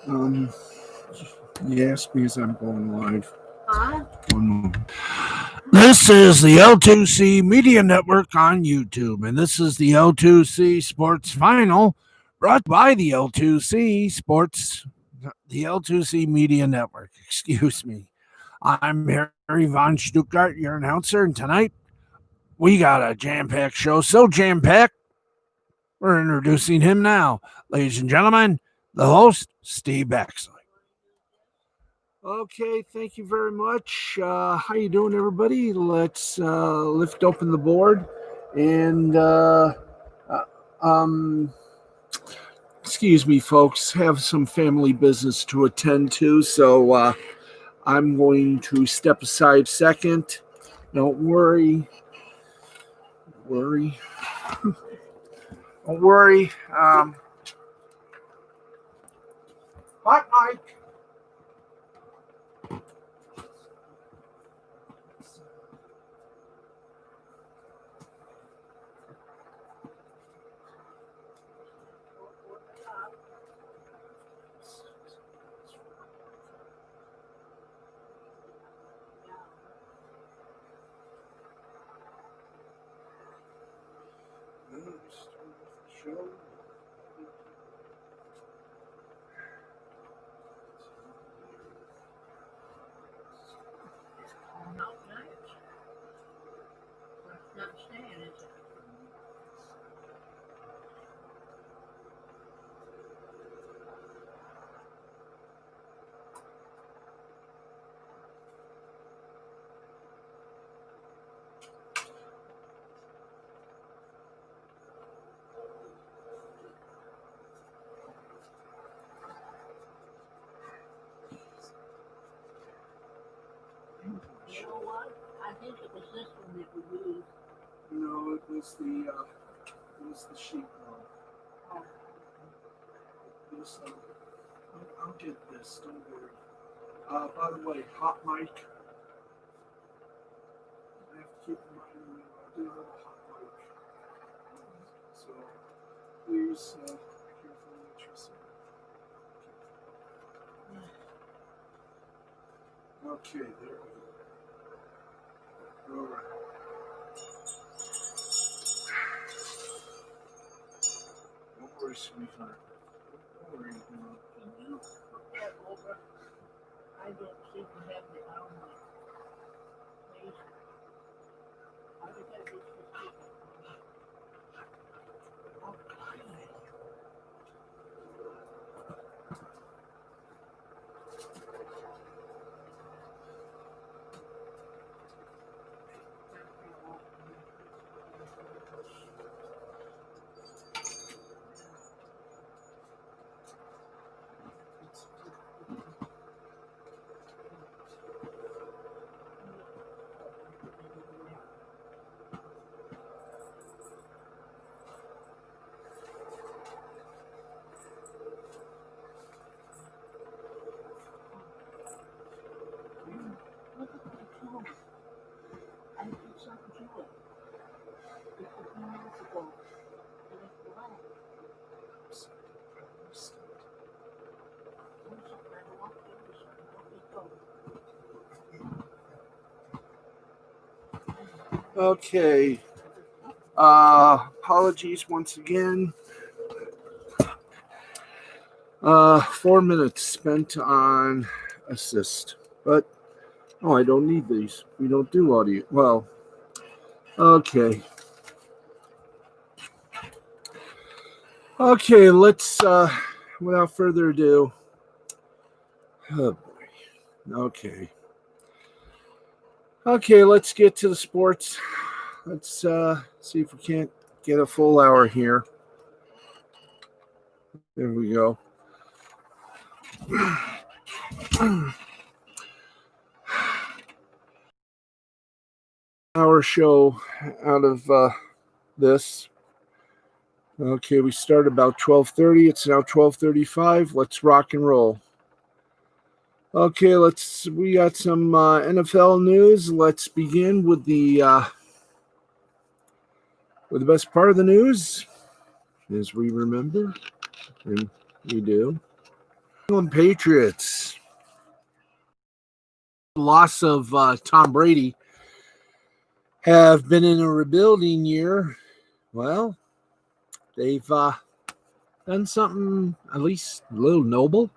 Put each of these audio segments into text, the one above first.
Um, yes, because I'm going live. One moment. This is the L2C Media Network on YouTube, and this is the L2C Sports Final, brought by the L2C Sports, the L2C Media Network. Excuse me. I'm Harry Von Stuttgart, your announcer, and tonight we got a jam-packed show. So jam-packed, we're introducing him now, ladies and gentlemen. The host, Steve Baxley. Okay, thank you very much. How you doing, everybody? Let's lift open the board and uh, um, excuse me, folks. Have some family business to attend to, so I'm going to step aside second. Don't worry, worry, don't worry. Hot mic. Show. You know what? I think it was this one that we used. No, it was the sheep one. This, I'll get this. Don't worry. By the way, hot mic. I have to keep in mind I do have a hot mic. So please careful what you say. Okay, there we go. All right. Don't worry, sweetheart. Don't worry. Can you put that over? I don't seem to have the outline. Please. I think I just received it. Look at the controller. I did something to it. It was a few minutes ago. And it's black. What's up? I don't want to do something. Don't be go. Okay. Apologies once again. 4 minutes spent on assist, but I don't need these. We don't do audio. Well, okay. Okay, let's without further ado. Oh boy. Okay, let's get to the sports. Let's see if we can't get a full hour here. There we go. Hour show out of this. Okay, we start about 12:30. It's now 12:35. Let's rock and roll. Okay, we got some NFL news. Let's begin with the best part of the news, as we remember, and we do. England Patriots. The loss of Tom Brady have been in a rebuilding year. Well, they've done something at least a little noble.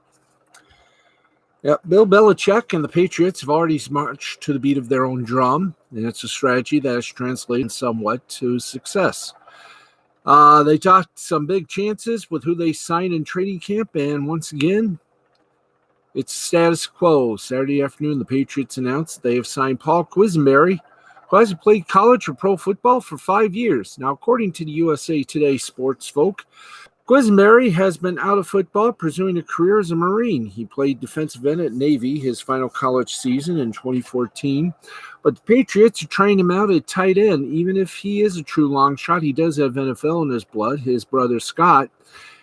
Yep, Bill Belichick and the Patriots have already marched to the beat of their own drum, and it's a strategy that has translated somewhat to success. They took some big chances with who they signed in training camp, and once again, it's status quo. Saturday afternoon, the Patriots announced they have signed Paul Quisenberry, who hasn't played college or pro football for 5 years. Now, according to the USA Today sports folk, Quisenberry has been out of football, pursuing a career as a Marine. He played defensive end at Navy his final college season in 2014, but the Patriots are trying him out at tight end. Even if he is a true long shot, he does have NFL in his blood. His brother Scott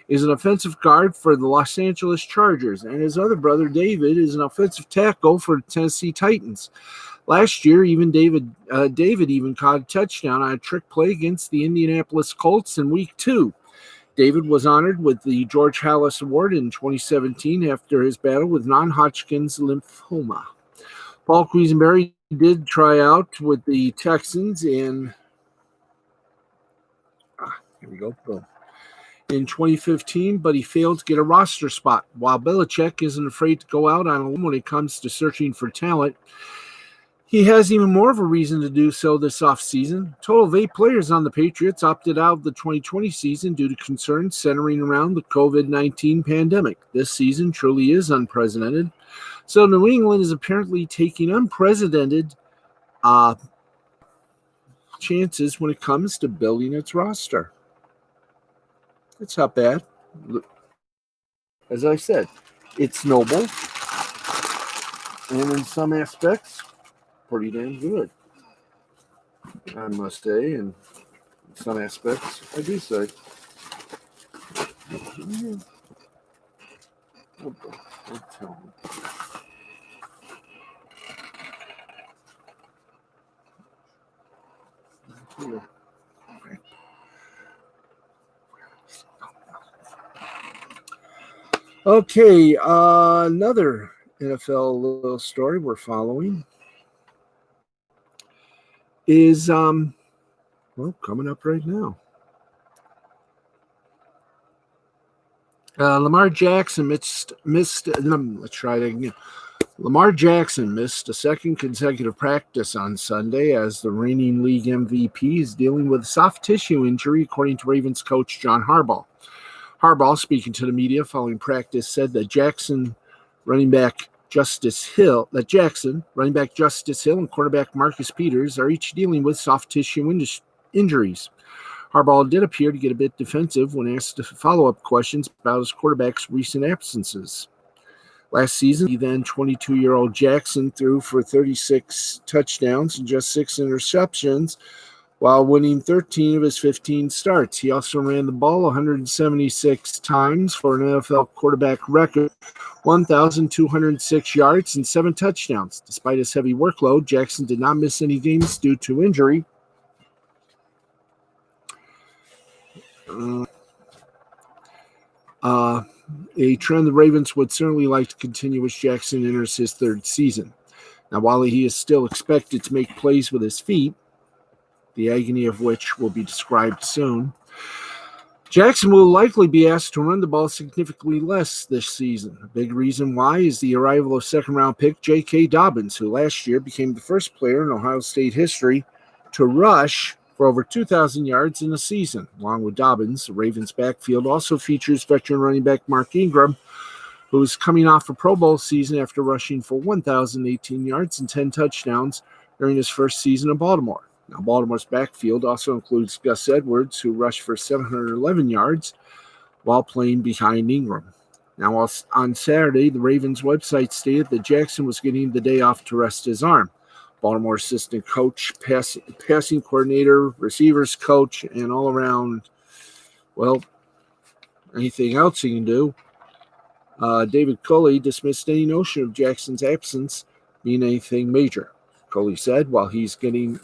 is an offensive guard for the Los Angeles Chargers, and his other brother David is an offensive tackle for the Tennessee Titans. Last year, even David even caught a touchdown on a trick play against the Indianapolis Colts in Week 2. David was honored with the George Halas Award in 2017 after his battle with non-Hodgkin's lymphoma. Paul Quisenberry did try out with the Texans in 2015, but he failed to get a roster spot. While Belichick isn't afraid to go out on a limb when it comes to searching for talent, he has even more of a reason to do so this offseason. A total of 8 players on the Patriots opted out of the 2020 season due to concerns centering around the COVID-19 pandemic. This season truly is unprecedented. So New England is apparently taking unprecedented chances when it comes to building its roster. It's not bad. As I said, it's noble. And in some aspects, pretty damn good, I must say, and in some aspects, I do say. Okay, another NFL little story we're following is coming up right now. Lamar Jackson missed. Let's try it again. Lamar Jackson missed a second consecutive practice on Sunday as the reigning league MVP is dealing with a soft tissue injury, according to Ravens coach John Harbaugh. Harbaugh, speaking to the media following practice, said that running back Justice Hill, and quarterback Marcus Peters are each dealing with soft tissue injuries. Harbaugh did appear to get a bit defensive when asked follow-up questions about his quarterback's recent absences. Last season, the then 22-year-old Jackson threw for 36 touchdowns and just 6 interceptions, while winning 13 of his 15 starts. He also ran the ball 176 times for an NFL quarterback record, 1,206 yards and 7 touchdowns. Despite his heavy workload, Jackson did not miss any games due to injury. A trend the Ravens would certainly like to continue as Jackson enters his 3rd season. Now, while he is still expected to make plays with his feet, the agony of which will be described soon, Jackson will likely be asked to run the ball significantly less this season. A big reason why is the arrival of second-round pick J.K. Dobbins, who last year became the first player in Ohio State history to rush for over 2,000 yards in a season. Along with Dobbins, the Ravens' backfield also features veteran running back Mark Ingram, who is coming off a Pro Bowl season after rushing for 1,018 yards and 10 touchdowns during his first season in Baltimore. Now, Baltimore's backfield also includes Gus Edwards, who rushed for 711 yards while playing behind Ingram. Now, on Saturday, the Ravens website stated that Jackson was getting the day off to rest his arm. Baltimore assistant coach, passing coordinator, receivers coach, and all around, anything else he can do. David Culley dismissed any notion of Jackson's absence being anything major. Culley said, what he's getting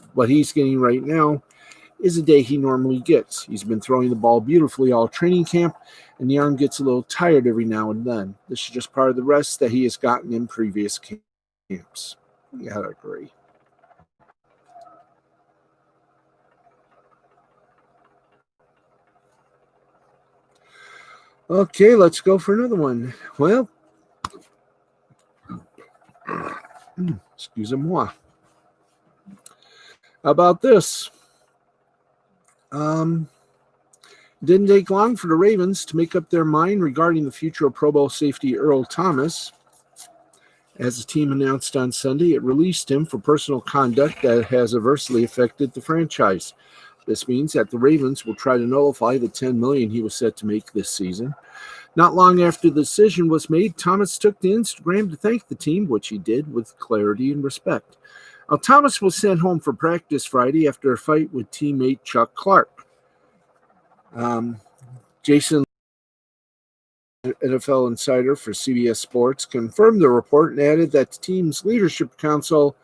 right now is a day he normally gets. He's been throwing the ball beautifully all training camp, and the arm gets a little tired every now and then. This is just part of the rest that he has gotten in previous camps. You gotta agree. Okay, let's go for another one. Well, excusez-moi. How about this? Didn't take long for the Ravens to make up their mind regarding the future of Pro Bowl safety Earl Thomas. As the team announced on Sunday, it released him for personal conduct that has adversely affected the franchise. This means that the Ravens will try to nullify the $10 million he was set to make this season. Not long after the decision was made, Thomas took to Instagram to thank the team, which he did with clarity and respect. Now, Thomas was sent home for practice Friday after a fight with teammate Chuck Clark. Jason, NFL insider for CBS Sports, confirmed the report and added that the team's leadership council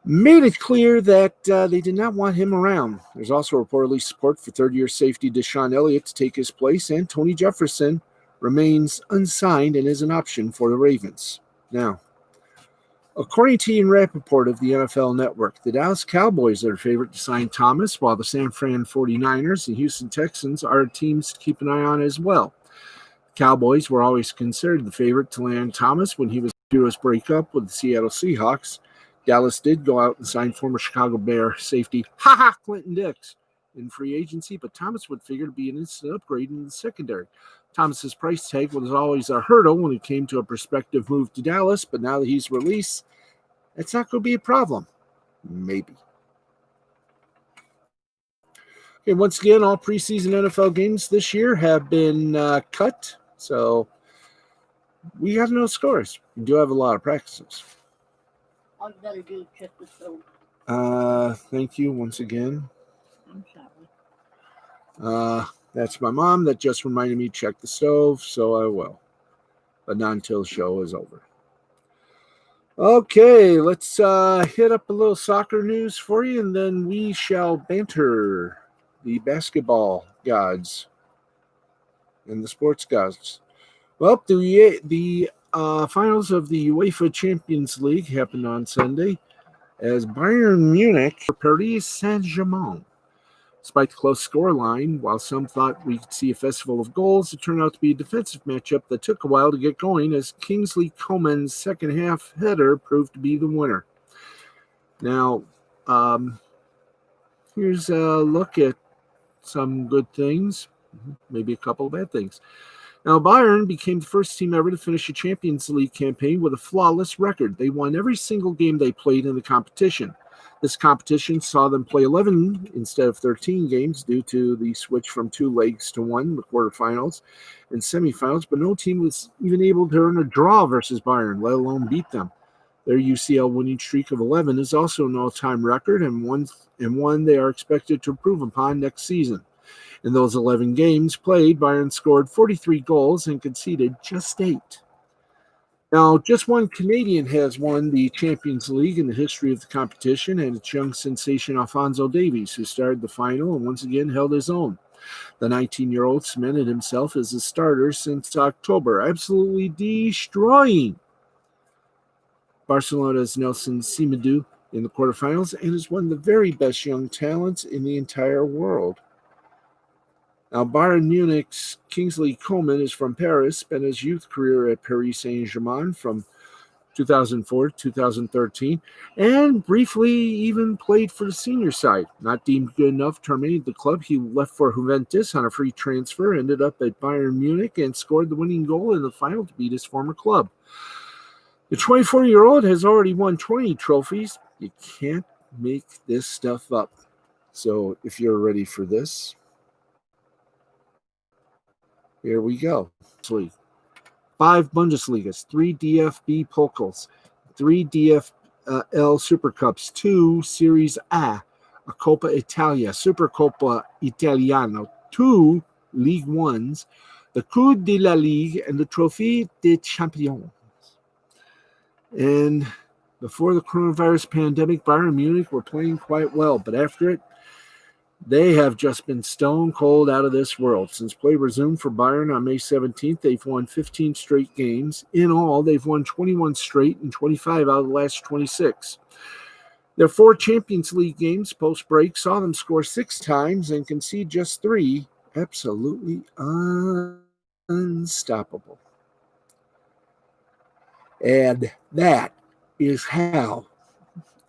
made it clear that they did not want him around. There's also reportedly support for third-year safety Deshaun Elliott to take his place, and Tony Jefferson remains unsigned and is an option for the Ravens. Now, according to Ian Rappaport of the NFL Network, the Dallas Cowboys are the favorite to sign Thomas, while the San Fran 49ers and Houston Texans are teams to keep an eye on as well. Cowboys were always considered the favorite to land Thomas when he was due his breakup with the Seattle Seahawks. Dallas did go out and sign former Chicago Bear safety Clinton Dix in free agency, but Thomas would figure to be an instant upgrade in the secondary. Thomas's price tag was always a hurdle when it came to a prospective move to Dallas, but now that he's released, it's not going to be a problem. Maybe. Okay, once again, all preseason NFL games this year have been cut, so we have no scores. We do have a lot of practices. All you gotta do is check the stove. Thank you once again. I'm sorry. That's my mom that just reminded me to check the stove, so I will. But not until the show is over. Okay, let's hit up a little soccer news for you, and then we shall banter the basketball gods and the sports gods. Well, the finals of the UEFA Champions League happened on Sunday as Bayern Munich for Paris Saint-Germain. Despite the close scoreline, while some thought we could see a festival of goals, it turned out to be a defensive matchup that took a while to get going as Kingsley Coman's second half header proved to be the winner. Now, here's a look at some good things, maybe a couple of bad things. Now, Bayern became the first team ever to finish a Champions League campaign with a flawless record. They won every single game they played in the competition. This competition saw them play 11 instead of 13 games due to the switch from 2 legs to 1, the quarterfinals and semifinals, but no team was even able to earn a draw versus Bayern, let alone beat them. Their UCL winning streak of 11 is also an all-time record and one they are expected to improve upon next season. In those 11 games played, Bayern scored 43 goals and conceded just 8. Now, just one Canadian has won the Champions League in the history of the competition, and it's young sensation Alphonso Davies, who started the final and once again held his own. The 19-year-old cemented himself as a starter since October, absolutely destroying Barcelona's Nelson Semedo in the quarterfinals, and is one of the very best young talents in the entire world. Now, Bayern Munich's Kingsley Coman is from Paris, spent his youth career at Paris Saint-Germain from 2004 to 2013, and briefly even played for the senior side. Not deemed good enough to remain at the club, he left for Juventus on a free transfer, ended up at Bayern Munich, and scored the winning goal in the final to beat his former club. The 24-year-old has already won 20 trophies. You can't make this stuff up. So if you're ready for this, here we go. 5 Bundesligas, 3 DFB Pokals, 3 DFL Super Cups, 2 Series A Coppa Italia, Supercoppa Italiano, 2 League Ones, the Coupe de la Ligue, and the Trophée des Champions. And before the coronavirus pandemic, Bayern Munich were playing quite well, but after it, They have just been stone cold out of this world. Since play resumed for Bayern on May 17th, they've won 15 straight games. In all, they've won 21 straight and 25 out of the last 26. Their 4 Champions League games post-break saw them score 6 times and concede just 3. Absolutely unstoppable. And that is how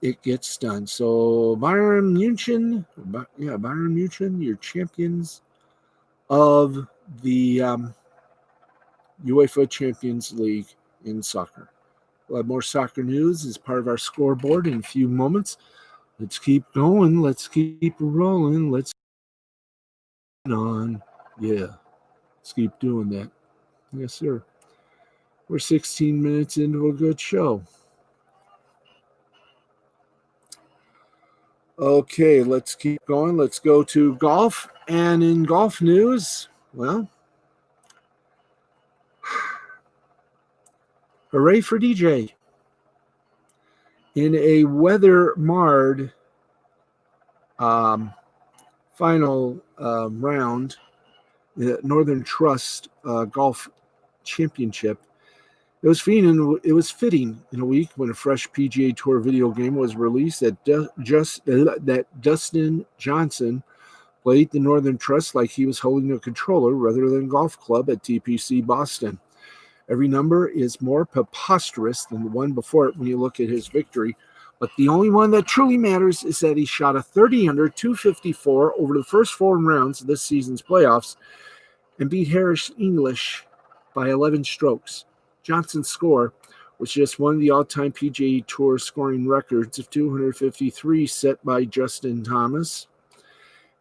it gets done. So Bayern Munich, your champions of the UEFA Champions League in soccer. We'll have more soccer news as part of our scoreboard in a few moments. Let's keep going. Let's keep rolling. Let's get on. Yeah, let's keep doing that. Yes, sir. We're 16 minutes into a good show. Okay, let's keep going. Let's go to golf. And in golf news, well, hooray for DJ. In a weather-marred final round, the Northern Trust Golf Championship, it was fitting in a week when a fresh PGA Tour video game was released that Dustin Johnson played the Northern Trust like he was holding a controller rather than a golf club at TPC Boston. Every number is more preposterous than the one before it when you look at his victory. But the only one that truly matters is that he shot a 30 under 254 over the first 4 rounds of this season's playoffs and beat Harris English by 11 strokes. Johnson's score was just one of the all-time PGA Tour scoring records of 253 set by Justin Thomas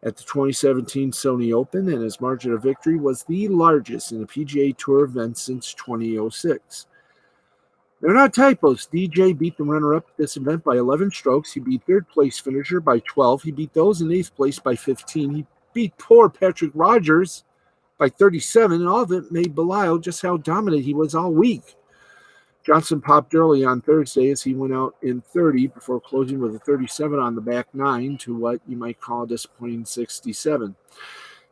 at the 2017 Sony Open, and his margin of victory was the largest in a PGA Tour event since 2006. They're not typos. DJ beat the runner-up at this event by 11 strokes. He beat third-place finisher by 12. He beat those in 8th place by 15. He beat poor Patrick Rogers by 37, and all of it made Belial just how dominant he was all week. Johnson popped early on Thursday as he went out in 30 before closing with a 37 on the back 9 to what you might call a disappointing 67.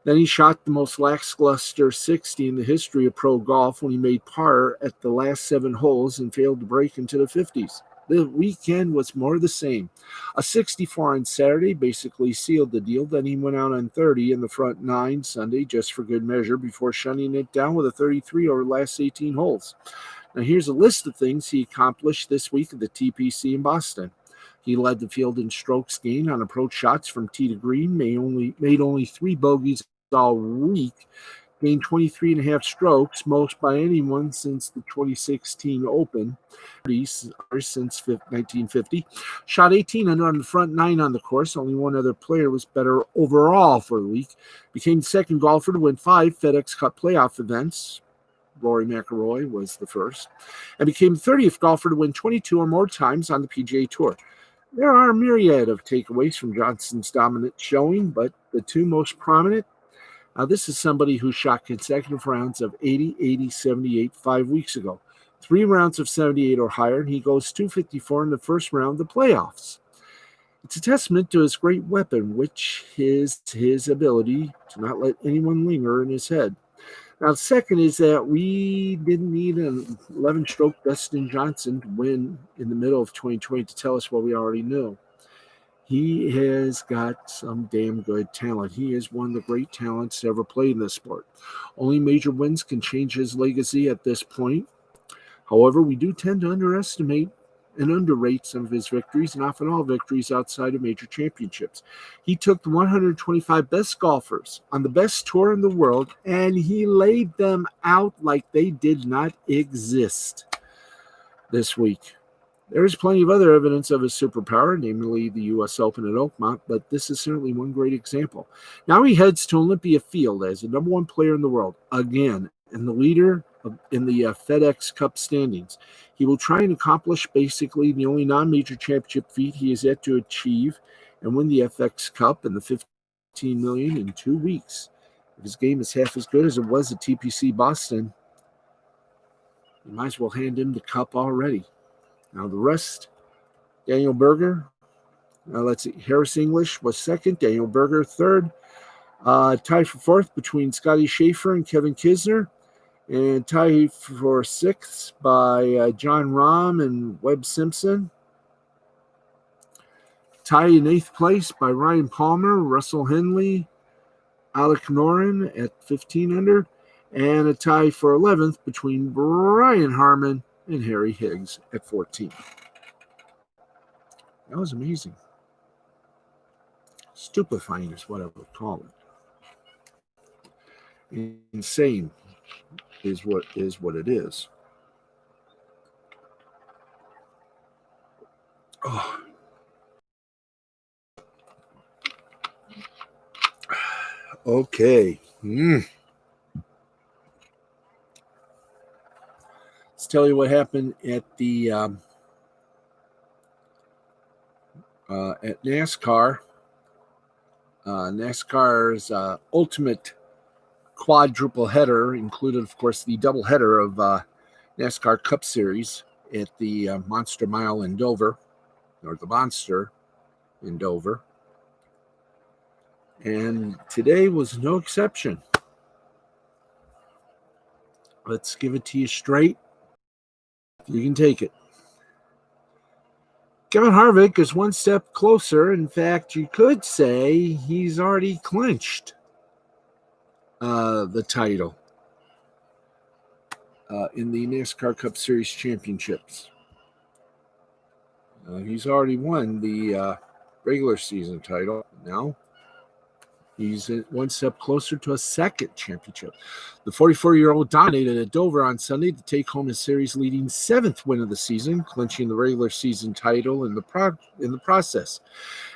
Then he shot the most lackluster 60 in the history of pro golf when he made par at the last 7 holes and failed to break into the 50s. The weekend was more of the same. A 64 on Saturday basically sealed the deal. Then he went out on 30 in the front 9 Sunday just for good measure before shutting it down with a 33 over the last 18 holes. Now here's a list of things he accomplished this week at the TPC in Boston. He led the field in strokes gained on approach shots from tee to green, made only 3 bogeys all week, gained 23.5 strokes, most by anyone since the 2016 Open, since 1950. Shot 18 under on the front 9 on the course. Only one other player was better overall for the week. Became the second golfer to win 5 FedEx Cup playoff events. Rory McIlroy was the first, and became the 30th golfer to win 22 or more times on the PGA Tour. There are a myriad of takeaways from Johnson's dominant showing, but the 2 most prominent. Now, this is somebody who shot consecutive rounds of 80, 80, 78 5 weeks ago. 3 rounds of 78 or higher, and he goes 254 in the first round of the playoffs. It's a testament to his great weapon, which is his ability to not let anyone linger in his head. Now, the second is that we didn't need an 11-stroke Dustin Johnson to win in the middle of 2020 to tell us what we already knew. He has got some damn good talent. He is one of the great talents to ever play in this sport. Only major wins can change his legacy at this point. However, we do tend to underestimate and underrate some of his victories, and often all victories outside of major championships. He took the 125 best golfers on the best tour in the world, and he laid them out like they did not exist this week. There is plenty of other evidence of his superpower, namely the U.S. Open at Oakmont, but this is certainly one great example. Now he heads to Olympia Field as the number 1 player in the world, again, and the leader in the FedEx Cup standings. He will try and accomplish basically the only non-major championship feat he has yet to achieve and win the FX Cup and the $15 million in 2 weeks. If his game is half as good as it was at TPC Boston, you might as well hand him the cup already. Now the rest, Daniel Berger, Let's see. Harris English was second. Daniel Berger third. Tied for fourth between Scotty Schaefer and Kevin Kisner. And tied for sixth by John Rahm and Webb Simpson. Tied in eighth place by Ryan Palmer, Russell Henley, Alec Noren at 15 under. And a tie for 11th between Brian Harmon and Harry Higgs at 14. That was amazing. Stupefying is what I would call it. Insane is what it is. Oh. Okay. Let's tell you what happened at the at NASCAR. NASCAR's ultimate quadruple header included, of course, the double header of NASCAR Cup Series at the Monster Mile in Dover, or the Monster in Dover. And today was no exception. Let's give it to you straight. You can take it. Kevin Harvick is one step closer. In fact, you could say he's already clinched the title in the NASCAR Cup Series championships. He's already won the regular season title. Now he's one step closer to a second championship. The 44-year-old dominated at Dover on Sunday to take home his series-leading seventh win of the season, clinching the regular season title in the process.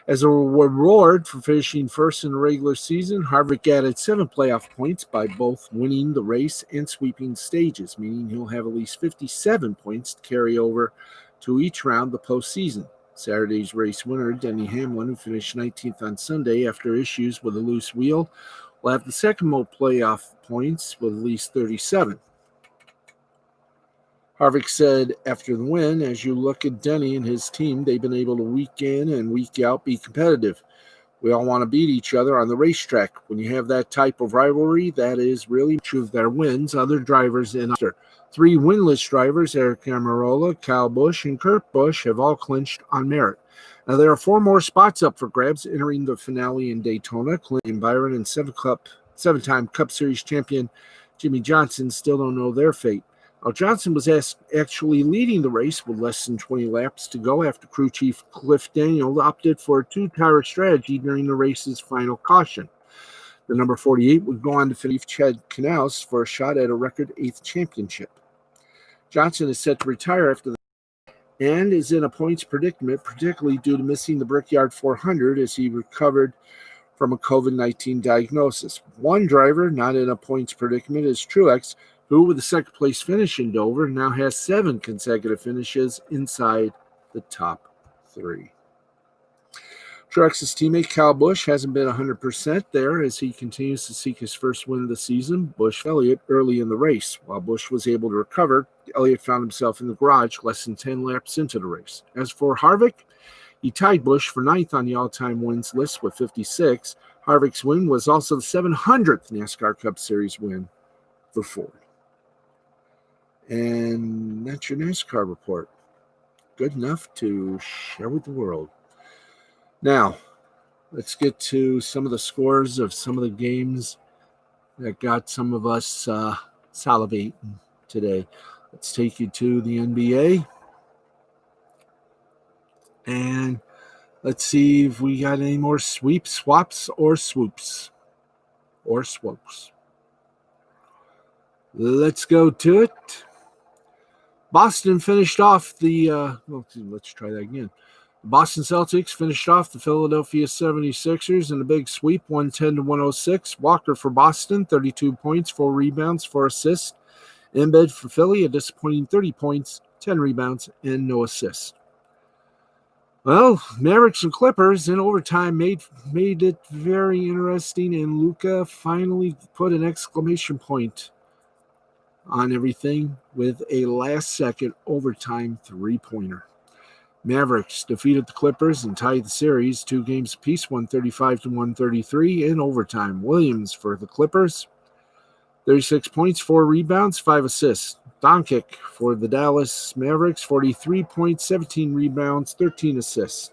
As a reward for finishing first in the regular season, Harvick added 7 playoff points by both winning the race and sweeping stages, meaning he'll have at least 57 points to carry over to each round of the postseason. Saturday's race winner, Denny Hamlin, who finished 19th on Sunday after issues with a loose wheel, will have the second most playoff points with at least 37. Harvick said after the win, as you look at Denny and his team, they've been able to week in and week out be competitive. We all want to beat each other on the racetrack. When you have that type of rivalry, that is really true of their wins. Other drivers and after 3 winless drivers, Eric Almirola, Kyle Busch, and Kurt Busch, have all clinched on merit. Now, there are 4 more spots up for grabs entering the finale in Daytona. Clinton Byron and 7-time Cup Series champion Jimmy Johnson still don't know their fate. Now, Johnson was actually leading the race with less than 20 laps to go after crew chief Cliff Daniel opted for a 2-tire strategy during the race's final caution. The number 48 would go on to finish Chad Knaus for a shot at a record 8th championship. Johnson is set to retire after the and is in a points predicament, particularly due to missing the Brickyard 400 as he recovered from a COVID-19 diagnosis. One driver not in a points predicament is Truex, who, with a second-place finish in Dover, now has 7 consecutive finishes inside the top 3. Truex's teammate Kyle Busch hasn't been 100% there as he continues to seek his first win of the season. Busch Elliott early in the race. While Busch was able to recover, Elliott found himself in the garage less than 10 laps into the race. As for Harvick, he tied Busch for 9th on the all-time wins list with 56. Harvick's win was also the 700th NASCAR Cup Series win for Ford. And that's your NASCAR report. Good enough to share with the world. Now, let's get to some of the scores of some of the games that got some of us salivating today. Let's take you to the NBA. And let's see if we got any more sweeps, swaps, or swoops. Or swoops. Let's go to it. Boston finished off the let's try that again. The Boston Celtics finished off the Philadelphia 76ers in a big sweep, 110-106. Walker for Boston, 32 points, 4 rebounds, 4 assists. Embiid for Philly, a disappointing 30 points, 10 rebounds, and no assists. Well, Mavericks and Clippers in overtime made it very interesting, and Luka finally put an exclamation point on everything with a last-second overtime 3-pointer. Mavericks defeated the Clippers and tied the series 2 games apiece, 135-133 in overtime. Williams for the Clippers, 36 points, 4 rebounds, 5 assists. Doncic for the Dallas Mavericks, 43 points, 17 rebounds, 13 assists.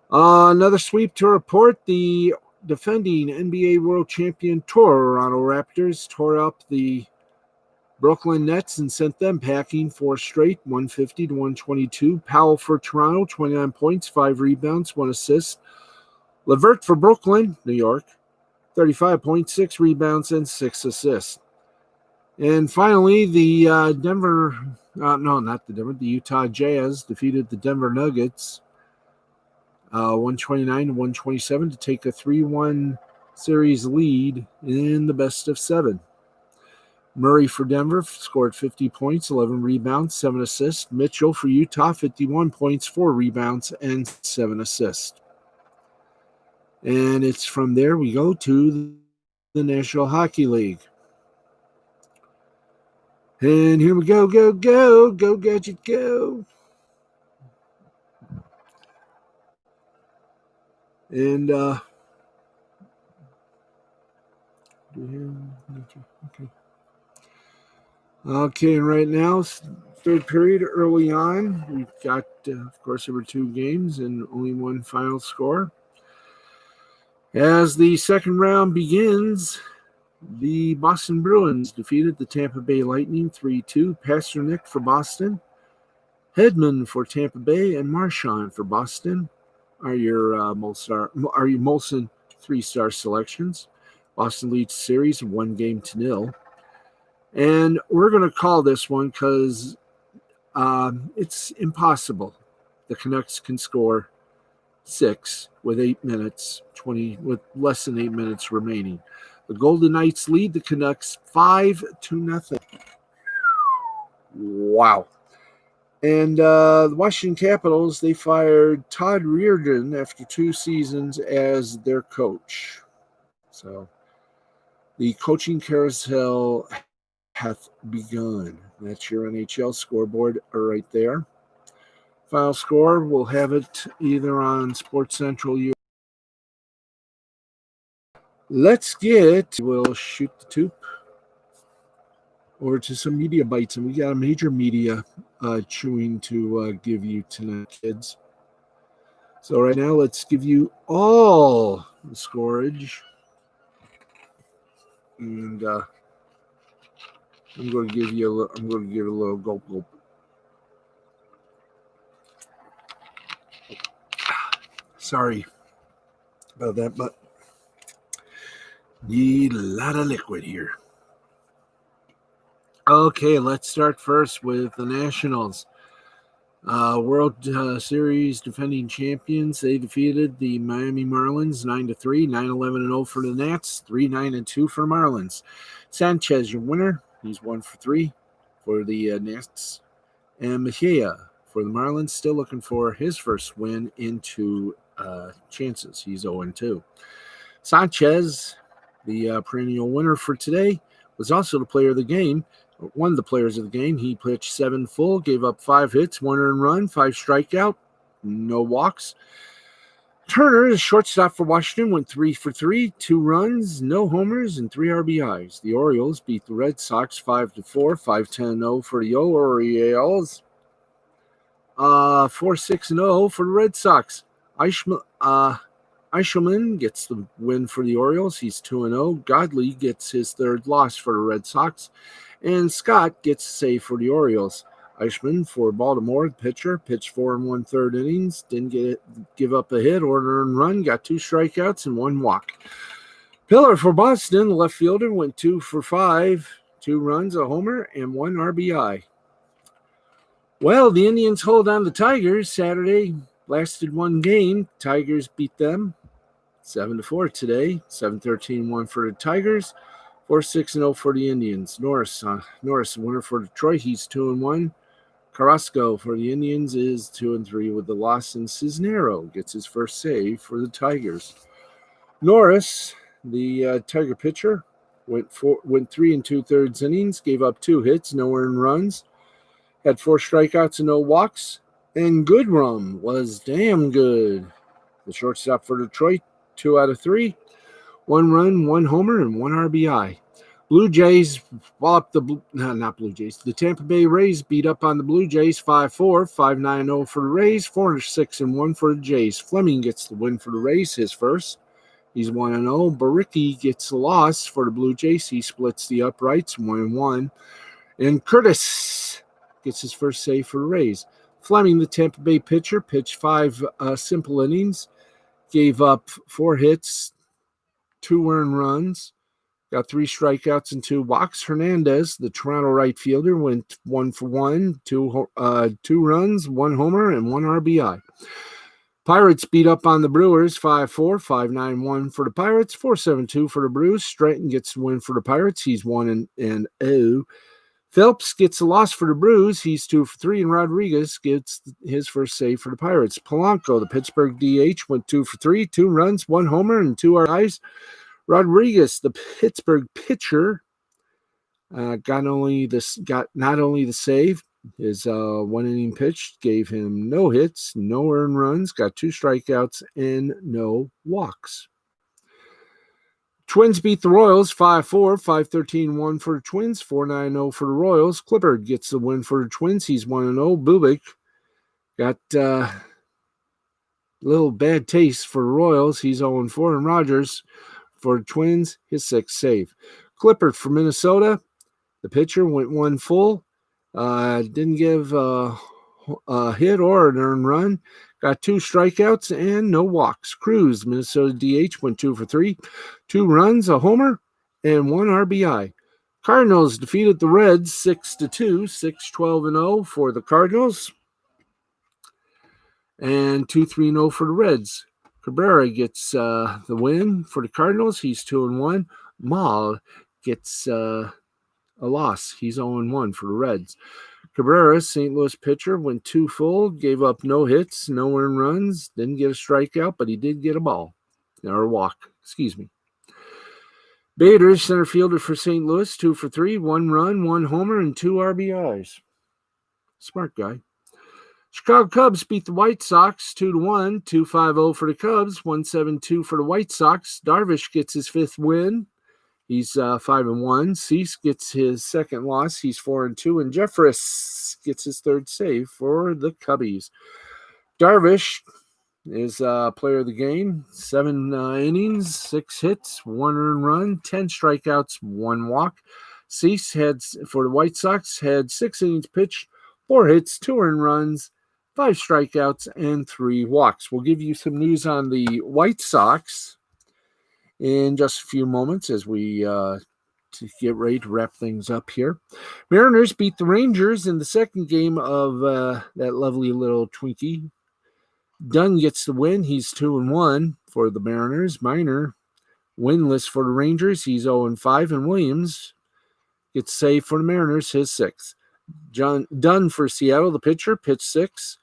Another sweep to report. The defending NBA World Champion Toronto Raptors tore up the Brooklyn Nets and sent them packing 4 straight, 150-122. Powell for Toronto, 29 points, 5 rebounds, 1 assist. LeVert for Brooklyn, New York, 35 points, 6 rebounds, and 6 assists. And finally, the the Utah Jazz defeated the Denver Nuggets 129-127 to take a 3-1 series lead in the best of 7. Murray for Denver scored 50 points, 11 rebounds, 7 assists. Mitchell for Utah, 51 points, 4 rebounds, and 7 assists. And it's from there we go to the National Hockey League. And here we go, go, Gadget, go. And, okay, and right now, third period early on, we've got, of course, there were 2 games and only 1 final score. As the second round begins, the Boston Bruins defeated the Tampa Bay Lightning 3-2. Pasternak for Boston, Hedman for Tampa Bay, and Marchand for Boston are your Molson 3-star selections. Boston leads the series 1-0. And we're going to call this one because it's impossible. The Canucks can score 6 with less than 8 minutes remaining. The Golden Knights lead the Canucks 5-0. Wow. And the Washington Capitals, they fired Todd Reardon after 2 seasons as their coach. So the coaching carousel hath begun. That's your NHL scoreboard right there. Final score, we'll have it either on Sports Central. We'll shoot the tube over to some media bites, and we got a major media chewing to give you tonight, kids. So right now, let's give you all the scorage, and I'm going to give a little gulp. Sorry about that, but need a lot of liquid here. Okay, let's start first with the Nationals. World Series defending champions. They defeated the Miami Marlins 9-3, 9-11-0 for the Nats, 3-9-2 for Marlins. Sanchez, your winner. He's 1 for 3 for the Nats. And Mejia for the Marlins, still looking for his first win in 2 chances. He's 0-2. Sanchez, the perennial winner for today, was also the player of the game. One of the players of the game. He pitched 7 full, gave up 5 hits, 1 earned run, 5 strikeout, no walks. Turner, the shortstop for Washington, went 3 for 3, 2 runs, no homers, and 3 RBIs. The Orioles beat the Red Sox 5-4, 5-10-0 for the Orioles. 4-6-0 for the Red Sox. Eichelman gets the win for the Orioles. He's 2-0. Godley gets his 3rd loss for the Red Sox. And Scott gets a save for the Orioles. Eichmann for Baltimore, the pitcher, pitched 4 1/3 innings, didn't give up a hit or an earned run, got 2 strikeouts and 1 walk. Pillar for Boston, the left fielder, went 2 for 5, 2 runs, a homer, and 1 RBI. Well, the Indians hold on the Tigers. Saturday lasted 1 game. Tigers beat them 7-4 today. 7-13-1 for the Tigers. 4-6-0 for the Indians. Norris, winner for Detroit. He's 2-1. Carrasco for the Indians is 2-3 with the loss, and Cisnero gets his first save for the Tigers. Norris, the Tiger pitcher, went 3 2/3 innings, gave up 2 hits, no earned runs, had 4 strikeouts and no walks. And Goodrum was damn good. The shortstop for Detroit, 2 out of 3. 1 run, 1 homer, and 1 RBI. Blue Jays walloped not Blue Jays. The Tampa Bay Rays beat up on the Blue Jays 5-4, 5-9-0 for the Rays, 4-6-1 for the Jays. Fleming gets the win for the Rays, his first. He's 1-0. Baricki gets the loss for the Blue Jays. He splits the uprights, 1-1. And Curtis gets his first save for the Rays. Fleming, the Tampa Bay pitcher, pitched 5 simple innings, gave up 4 hits, 2 earned runs, got 3 strikeouts and 2 walks. Hernandez, the Toronto right fielder, went 1 for 1, 2 runs, 1 homer, and 1 RBI. Pirates beat up on the Brewers 5-4, 5-9-1 for the Pirates, 4-7-2 for the Brewers. Stratton gets the win for the Pirates. He's 1-0. Phelps gets a loss for the Brews. He's 2 for 3, and Rodriguez gets his first save for the Pirates. Polanco, the Pittsburgh DH, went 2 for 3, 2 runs, 1 homer, and 2 RBIs. Rodriguez, the Pittsburgh pitcher, got not only the save, his 1 inning pitch gave him no hits, no earned runs, got 2 strikeouts, and no walks. Twins beat the Royals 5-4, 5-13-1 for the Twins, 4-9-0 for the Royals. Clippard gets the win for the Twins. He's 1-0. Bubic got a little bad taste for the Royals. He's 0-4. And Rogers for the Twins, his 6th save. Clippard for Minnesota, the pitcher, went 1 full. Didn't give a hit or an earned run. Got 2 strikeouts and no walks. Cruz, Minnesota DH, went 2 for 3. 2 runs, a homer, and 1 RBI. Cardinals defeated the Reds 6-2, 6-12-0 for the Cardinals, and 2-3-0 for the Reds. Cabrera gets the win for the Cardinals. He's 2-1. Mal gets a loss. He's 0-1 for the Reds. Cabrera, St. Louis pitcher, went 2 full, gave up no hits, no earned runs, didn't get a strikeout, but he did get a ball, or a walk, Bader, center fielder for St. Louis, 2 for 3, 1 run, 1 homer, and 2 RBIs. Smart guy. Chicago Cubs beat the White Sox 2-1, 2-5-0 for the Cubs, 1-7-2 for the White Sox. Darvish gets his 5th win. He's 5-1. Cease gets his 2nd loss. He's 4-2. And Jeffress gets his 3rd save for the Cubbies. Darvish is player of the game. 7 innings, 6 hits, 1 earned run, 10 strikeouts, 1 walk. Cease for the White Sox had 6 innings pitched, 4 hits, 2 earned runs, 5 strikeouts, and 3 walks. We'll give you some news on the White Sox in just a few moments as we to get ready to wrap things up here. Mariners beat the Rangers in the 2nd game of that lovely little Twinkie. Dunn gets the win. He's 2-1 for the Mariners. Minor winless for the Rangers. He's 0-5. And Williams gets saved for the Mariners, his 6th. Dunn for Seattle, the pitcher, pitched 6.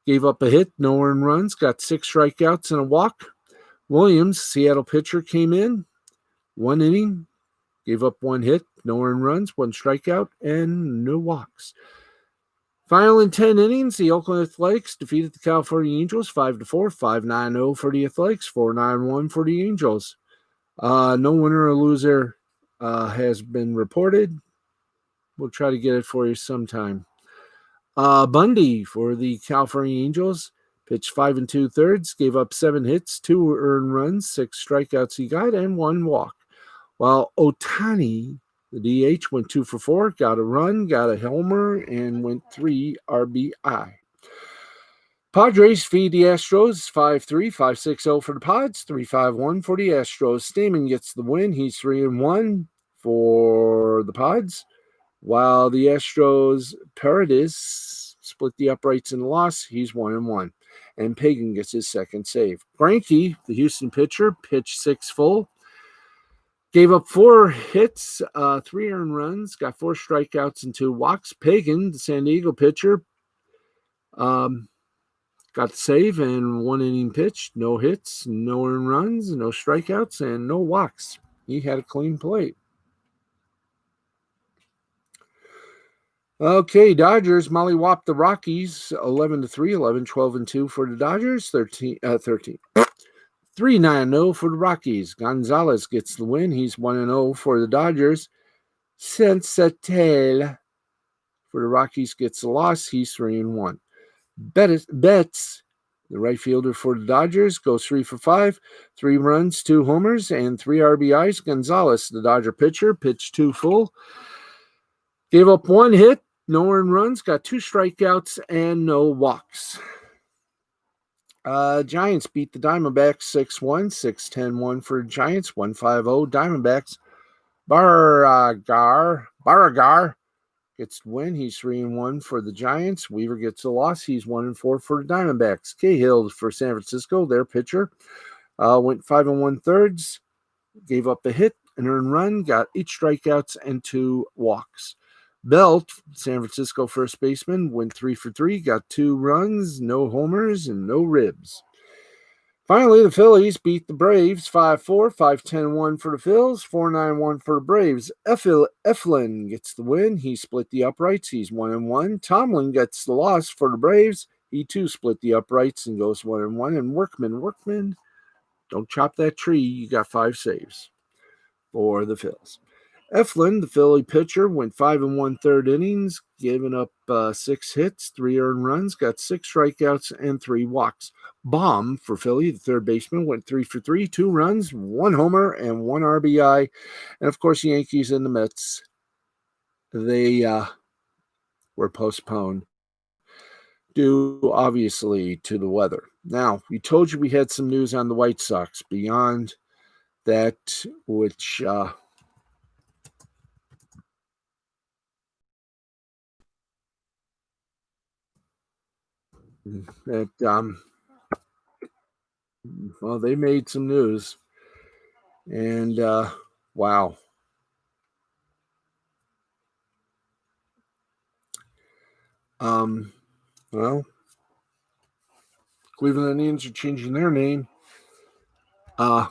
Gave up a hit, no earned runs, got 6 strikeouts and a walk. Williams, Seattle pitcher, came in, 1 inning, gave up 1 hit, no earned runs, 1 strikeout, and no walks. Final in 10 innings, the Oakland Athletics defeated the California Angels 5-4, 5-9-0 for the Athletics, 4-9-1 for the Angels. No winner or loser has been reported. We'll try to get it for you sometime. Bundy for the California Angels pitched 5 2/3, gave up 7 hits, 2 earned runs, 6 strikeouts he got, and 1 walk. While Ohtani, the DH, went 2 for 4, got a run, got a homer, and went 3 RBI. Padres feed the Astros 5-3, 5-6-0 for the Pods, 3-5-1 for the Astros. Stamen gets the win. He's 3-1 for the Pods. While the Astros, Paredes split the uprights in the loss, he's 1-1. And Pagan gets his 2nd save. Greinke, the Houston pitcher, pitched 6 full. Gave up 4 hits, 3 earned runs, got 4 strikeouts and 2 walks. Pagan, the San Diego pitcher, got the save and 1 inning pitched. No hits, no earned runs, no strikeouts, and no walks. He had a clean plate. Okay, Dodgers mollywop the Rockies 11-3, 11-12-2 for the Dodgers, 13. 3-9-0 for the Rockies. Gonzalez gets the win. He's 1-0 for the Dodgers. Sensatel for the Rockies gets the loss. He's 3-1. Betts, the right fielder for the Dodgers, goes 3 for 5, 3 runs, 2 homers, and 3 RBIs. Gonzalez, the Dodger pitcher, pitched 2 full. Gave up 1 hit, no earned runs, got 2 strikeouts, and no walks. Giants beat the Diamondbacks 6-1, 6-10-1 for Giants, 1-5-0 Diamondbacks. Barragar gets the win. He's 3-1 for the Giants. Weaver gets a loss. He's 1-4 for the Diamondbacks. Cahill for San Francisco, their pitcher, went 5 1/3, gave up a hit, an earned run, got 8 strikeouts and 2 walks. Belt, San Francisco first baseman, went 3 for 3, got 2 runs, no homers, and no ribs. Finally, the Phillies beat the Braves 5-4, 5-10-1 for the Phils, 4-9-1 for the Braves. Eflin gets the win. He split the uprights. He's 1-1. Tomlin gets the loss for the Braves. He too split the uprights and goes 1-1. And Workman, don't chop that tree. You got 5 saves for the Phils. Eflin, the Philly pitcher, went 5 1/3 innings, giving up 6 hits, 3 earned runs, got 6 strikeouts, and 3 walks. Baum for Philly, the third baseman, went 3 for 3, 2 runs, 1 homer, and 1 RBI. And of course, the Yankees and the Mets, they were postponed due, obviously, to the weather. Now, we told you we had some news on the White Sox beyond that, which well, they made some news, and wow. Well, Cleveland Indians are changing their name. But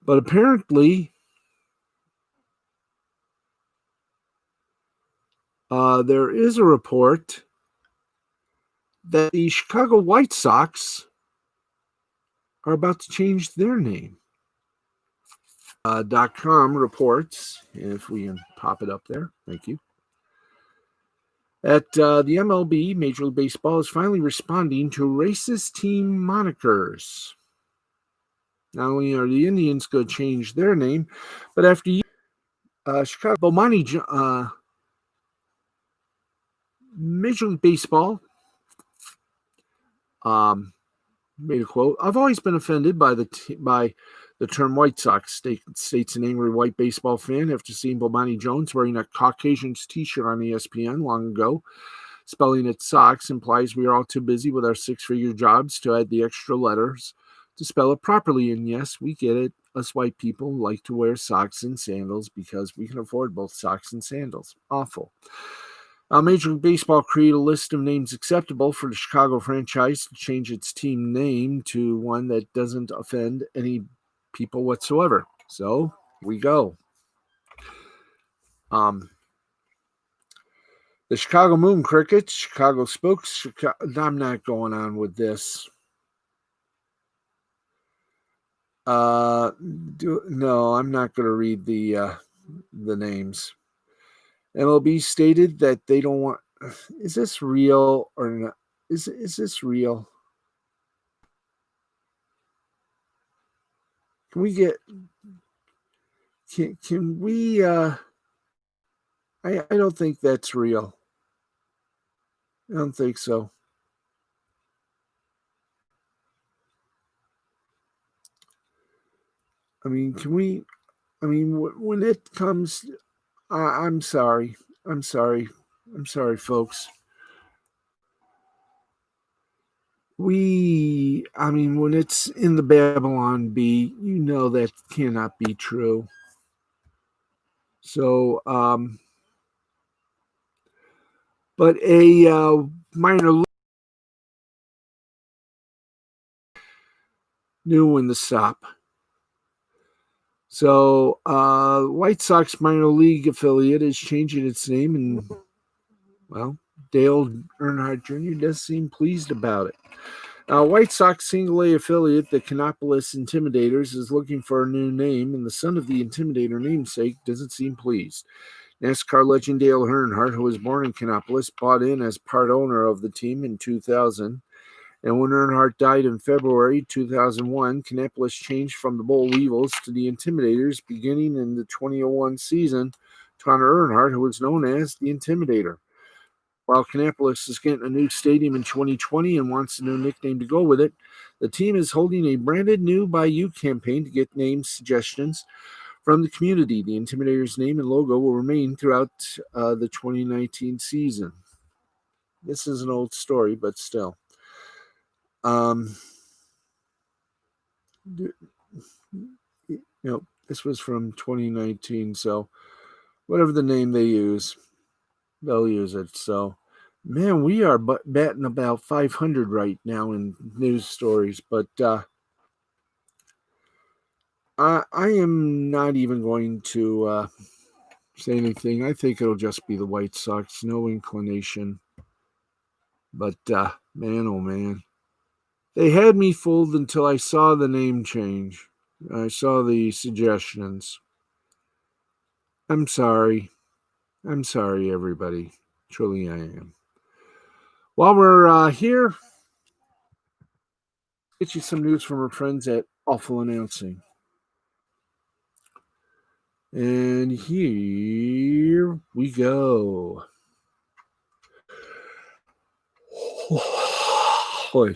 apparently, there is a report that the Chicago White Sox are about to change their name. .com reports, if we can pop it up there, thank you, that the MLB, Major League Baseball, is finally responding to racist team monikers. Not only are the Indians going to change their name, but after Chicago Bomani, Major League Baseball made a quote. I've always been offended by the term White Sox, states an angry white baseball fan after seeing Bomani Jones wearing a Caucasian's t-shirt on ESPN long ago. Spelling it Sox implies we are all too busy with our 6-figure jobs to add the extra letters to spell it properly. And yes, we get it. Us white people like to wear socks and sandals because we can afford both socks and sandals. Awful. Major League Baseball created a list of names acceptable for the Chicago franchise to change its team name to one that doesn't offend any people whatsoever. So we go. The Chicago Moon Crickets, Chicago Spokes. I'm not going on with this. No, I'm not going to read the names. MLB stated that they don't want. Is this real or not? Is this real? Can we get? Can we? I don't think that's real. I don't think so. I mean, can we? I mean, when it comes, I'm sorry. I'm sorry, folks. I mean, when it's in the Babylon Bee, you know that cannot be true. So, but a minor new in the SOP. So, White Sox minor league affiliate is changing its name, and well, Dale Earnhardt Jr. does seem pleased about it. White Sox single A affiliate, the Canopolis Intimidators, is looking for a new name, and the son of the Intimidator namesake doesn't seem pleased. NASCAR legend Dale Earnhardt, who was born in Canopolis, bought in as part owner of the team in 2000. And when Earnhardt died in February 2001, Canopolis changed from the Boll Weevils to the Intimidators beginning in the 2001 season to honor Earnhardt, who was known as the Intimidator. While Canopolis is getting a new stadium in 2020 and wants a new nickname to go with it, the team is holding a branded new By You campaign to get name suggestions from the community. The Intimidator's name and logo will remain throughout the 2019 season. This is an old story, but still. This was from 2019, so whatever the name they use, they'll use it. So, man, we are batting about 500 right now in news stories, but I am not even going to say anything. I think it'll just be the White Sox, no inclination. But man, oh man, they had me fooled until I saw the name change. I saw the suggestions. I'm sorry. I'm sorry, everybody. Truly, I am. While we're here, get you some news from our friends at Awful Announcing. And here we go. Boy.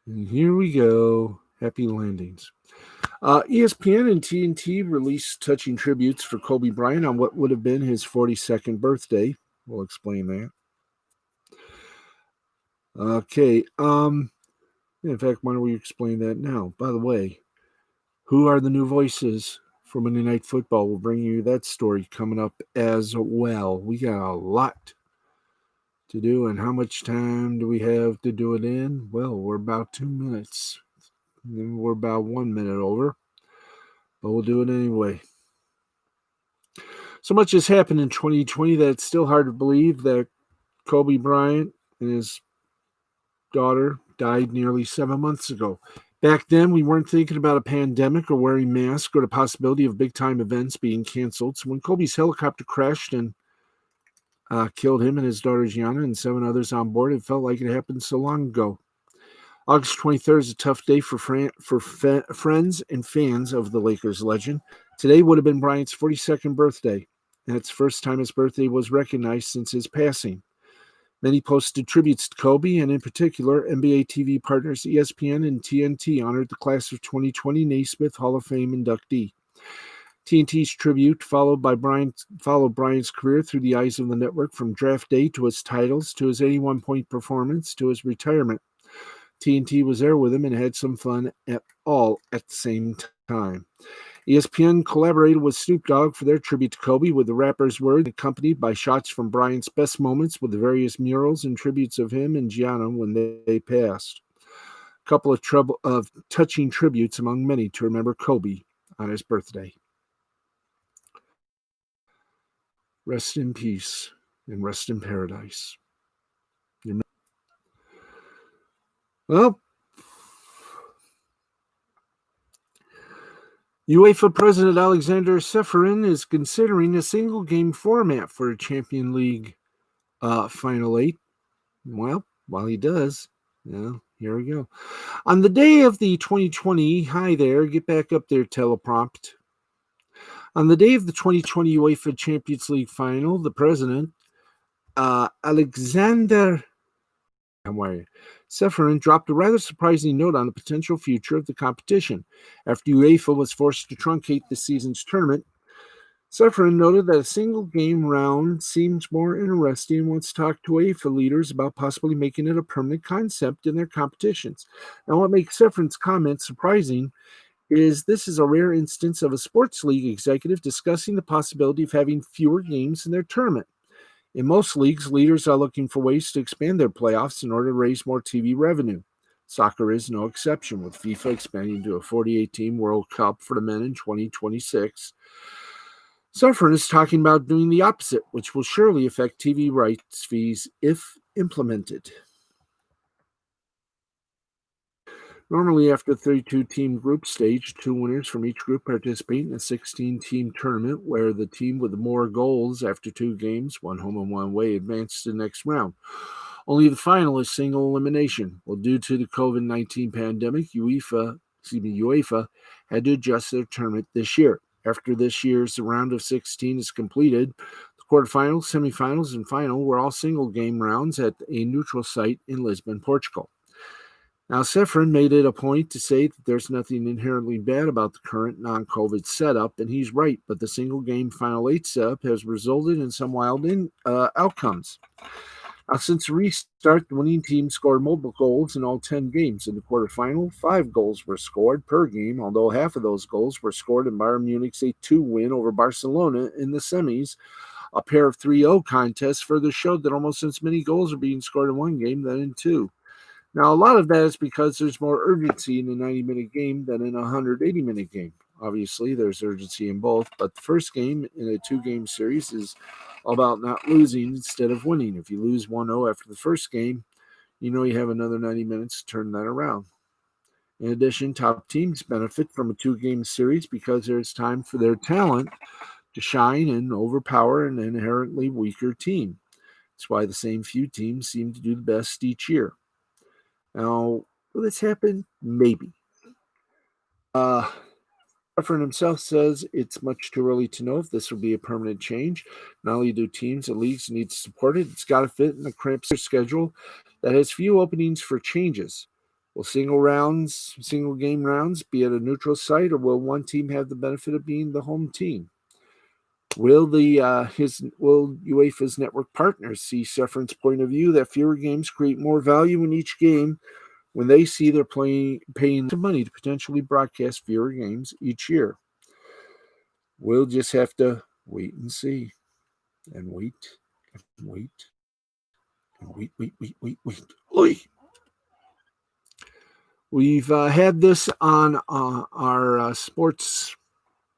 And here we go. Happy landings. ESPN and TNT released touching tributes for Kobe Bryant on what would have been his 42nd birthday. We'll explain that. Okay. In fact, why don't we explain that now? By the way, who are the new voices for Monday Night Football? We'll bring you that story coming up as well. We got a lot to do, and how much time do we have to do it in? Well, we're about 2 minutes. We're about 1 minute over, but we'll do it anyway. So much has happened in 2020 that it's still hard to believe that Kobe Bryant and his daughter died nearly 7 months ago. Back then, we weren't thinking about a pandemic or wearing masks or the possibility of big-time events being canceled. So when Kobe's helicopter crashed and killed him and his daughter Gianna and 7 others on board, it felt like it happened so long ago. August 23rd is a tough day for friends and fans of the Lakers legend. Today would have been Bryant's 42nd birthday, and it's the first time his birthday was recognized since his passing. Many posted tributes to Kobe, and in particular, NBA TV partners ESPN and TNT honored the class of 2020 Naismith Hall of Fame inductee. TNT's tribute followed Bryant's career through the eyes of the network, from draft day to his titles to his 81-point performance to his retirement. TNT was there with him and had some fun at the same time. ESPN collaborated with Snoop Dogg for their tribute to Kobe, with the rapper's words accompanied by shots from Bryant's best moments with the various murals and tributes of him and Gianna when they passed. A couple of touching tributes among many to remember Kobe on his birthday. Rest in peace and rest in paradise. Well, UEFA President Alexander Ceferin is considering a single-game format for a Champions League Final 8. Well, while he does, here we go. On the day of the 2020, hi there, get back up there, teleprompt. On the day of the 2020 UEFA Champions League Final, the president, Alexander Ceferin, dropped a rather surprising note on the potential future of the competition. After UEFA was forced to truncate the season's tournament, Ceferin noted that a single-game round seems more interesting and wants to talk to UEFA leaders about possibly making it a permanent concept in their competitions. Now, what makes Ceferin's comment surprising is this is a rare instance of a sports league executive discussing the possibility of having fewer games in their tournament. In most leagues, leaders are looking for ways to expand their playoffs in order to raise more TV revenue. Soccer is no exception, with FIFA expanding to a 48-team World Cup for the men in 2026. Suffern is talking about doing the opposite, which will surely affect TV rights fees if implemented. Normally, after the 32-team group stage, 2 winners from each group participate in a 16-team tournament where the team with more goals after 2 games, one home and one away, advances to the next round. Only the final is single elimination. Well, due to the COVID-19 pandemic, UEFA had to adjust their tournament this year. After this year's round of 16 is completed, the quarterfinals, semifinals, and final were all single game rounds at a neutral site in Lisbon, Portugal. Now, Sefrin made it a point to say that there's nothing inherently bad about the current non-COVID setup, and he's right, but the single-game Final 8 setup has resulted in some wild outcomes. Since the restart, the winning team scored multiple goals in all 10 games. In the quarterfinal, 5 goals were scored per game, although half of those goals were scored in Bayern Munich's 8-2 win over Barcelona in the semis. A pair of 3-0 contests further showed that almost as many goals are being scored in one game than in 2. Now, a lot of that is because there's more urgency in a 90-minute game than in a 180-minute game. Obviously, there's urgency in both, but the first game in a 2-game series is all about not losing instead of winning. If you lose 1-0 after the first game, you know you have another 90 minutes to turn that around. In addition, top teams benefit from a 2-game series because there's time for their talent to shine and overpower an inherently weaker team. That's why the same few teams seem to do the best each year. Now, will this happen? Maybe. Suffern himself says it's much too early to know if this will be a permanent change. Not only do teams and leagues need to support it, it's got to fit in a cramped schedule that has few openings for changes. Will single game rounds be at a neutral site, or will one team have the benefit of being the home team? Will UEFA's network partners see Suffern's point of view that fewer games create more value in each game when they see they're paying money to potentially broadcast fewer games each year? We'll just have to wait and see. And wait, and wait, and wait. Oy! We've had this on our sports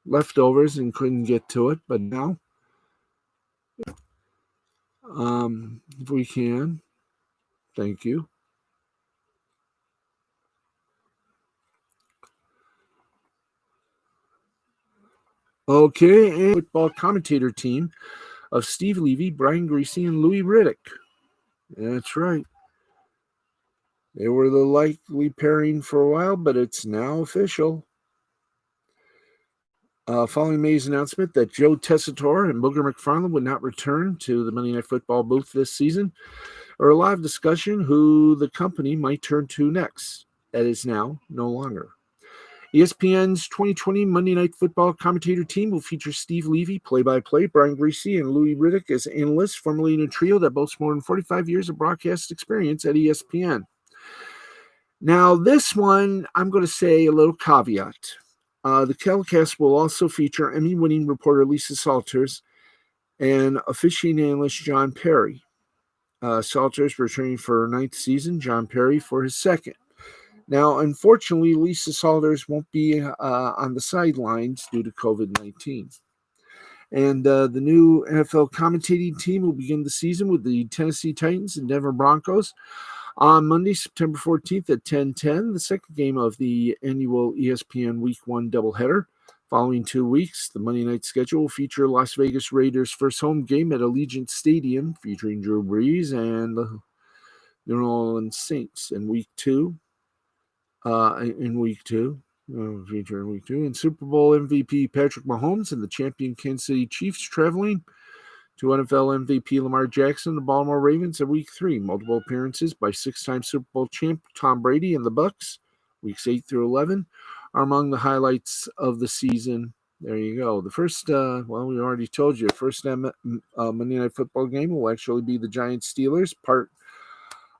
leftovers and couldn't get to it, but now, if we can, thank you. Okay, and football commentator team of Steve Levy, Brian Greasy, and Louis Riddick. That's right. They were the likely pairing for a while, but it's now official. Following May's announcement that Joe Tessitore and Booger McFarland would not return to the Monday Night Football booth this season, or a live discussion who the company might turn to next. That is now no longer. ESPN's 2020 Monday Night Football commentator team will feature Steve Levy, play-by-play, Brian Greasy, and Louis Riddick as analysts, formerly in a trio that boasts more than 45 years of broadcast experience at ESPN. Now, this one, I'm going to say a little caveat. The telecast will also feature Emmy-winning reporter Lisa Salters and officiating analyst John Perry. Salters returning for her 9th season, John Perry for his 2nd. Now, unfortunately, Lisa Salters won't be on the sidelines due to COVID-19. And the new NFL commentating team will begin the season with the Tennessee Titans and Denver Broncos on Monday, September 14th at 10:10, the second game of the annual ESPN Week 1 doubleheader. Following 2 weeks, the Monday night schedule will feature Las Vegas Raiders' first home game at Allegiant Stadium, featuring Drew Brees and the New Orleans Saints in Week 2. Featuring Week 2, and Super Bowl MVP Patrick Mahomes and the champion Kansas City Chiefs traveling to NFL MVP Lamar Jackson, the Baltimore Ravens at Week 3. Multiple appearances by 6-time Super Bowl champ Tom Brady and the Bucs, Weeks 8 through 11, are among the highlights of the season. There you go. The first, we already told you, the first Monday Night Football game will actually be the Giants-Steelers, part